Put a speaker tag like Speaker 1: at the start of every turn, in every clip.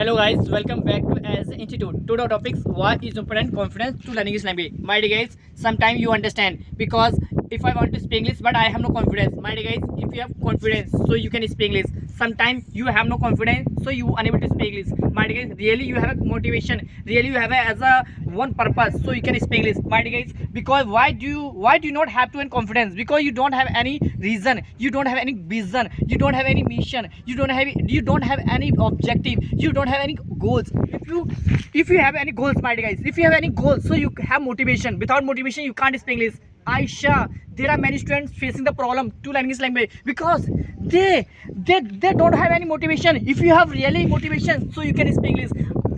Speaker 1: Hello guys, welcome back to as Institute. Today topics why is important confidence to learning English language. My dear guys, sometimes you understand because if I want to speak English but I have no confidence. My dear guys, if you have confidence so you can speak English. Sometimes you have no confidence so you unable to speak English. My dear guys, really you have a motivation. Really you have a as a one purpose so you can speak English. My dear guys, because why do you not have to have confidence? Because you don't have any reason, you don't have any vision, you don't have any mission, you don't have any objective, you don't have any goals. If you have any goals, my dear guys, if you have any goals so you have motivation. Without motivation you can't speak English. Aisha, there are many students facing the problem to learn English language because they don't have any motivation. If you have really motivation so you can speak English.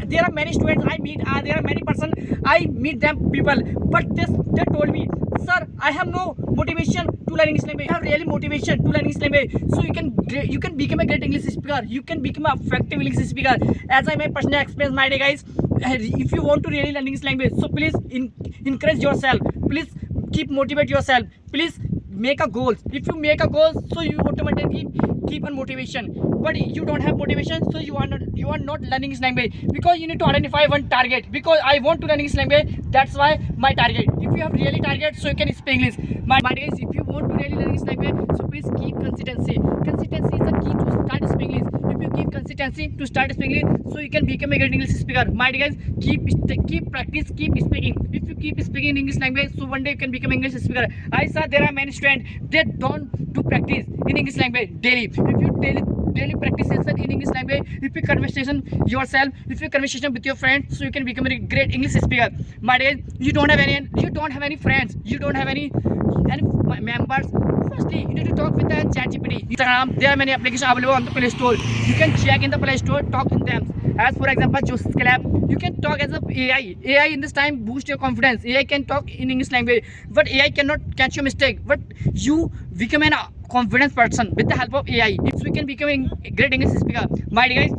Speaker 1: There are many students I meet, there are many person I meet them people, but they told me, sir, I have no motivation to learn English language. I have really motivation to learn English language so you can become a great English speaker, you can become an effective English speaker. As I my personal experience, my dear guys, if you want to really learn English language, so please encourage yourself, please keep motivate yourself, please make a goal. If you make a goal so you automatically keep on motivation, but you don't have motivation so you are not learning English language, because you need to identify one target. Because I want to learn English language, that's why my target. If you have really target so you can speak English. My guys, if you want to really learn English language, so please keep consistency. Consistency is the key to start speaking English. If you keep consistency to start speaking English, so you can become a great English speaker. My guys, keep practice, keep speaking. If you keep speaking English language, so one day you can become English speaker. I saw there are many students they don't do practice in English language daily. If you daily practice in English language, if you conversation yourself, if you conversation with your friends, so you can become a great English speaker. My dear, you don't have any friends, you don't have any members. Firstly, you need to talk with the ChatGPT, Instagram. There are many applications available on the Play Store. You can check in the Play Store, talk in them. As for example, Joseph Collab, you can talk as a AI. AI in this time boost your confidence. AI can talk in English language, but AI cannot catch your mistake. But you become a confident person with the help of AI. So you can become a great English speaker. My dear guys,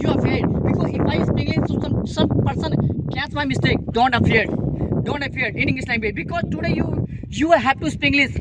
Speaker 1: you are afraid because if I speak English, so some person catch my mistake. Don't afraid. Don't afraid in English language, because today you have to speak English.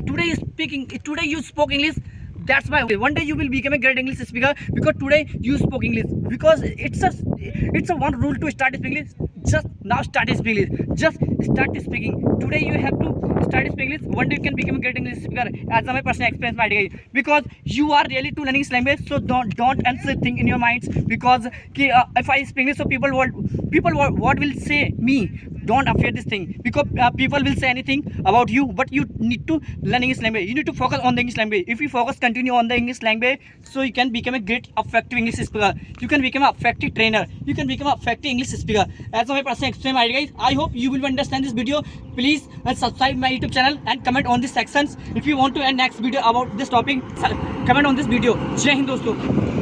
Speaker 1: Today you spoke English. That's why one day you will become a great English speaker, because today you spoke English. Because it's a one rule to start speaking English. Just now start speaking English. Just start speaking. Today you have to start speaking English. One day you can become a great English speaker. As my personal experience, my dear, because you are really to learning English language. So don't answer thing in your minds, because if I speak English, so people what will say me. Don't fear this thing, because people will say anything about you, but you need to learn English language. You need to focus on the English language. If you continue on the English language, so you can become a great effective English speaker. You can become an effective trainer. You can become an effective English speaker. As my personal experience, guys, I hope you will understand this video. Please subscribe my YouTube channel and comment on these sections. If you want to end next video about this topic, comment on this video. Jai Hind दोस्तों.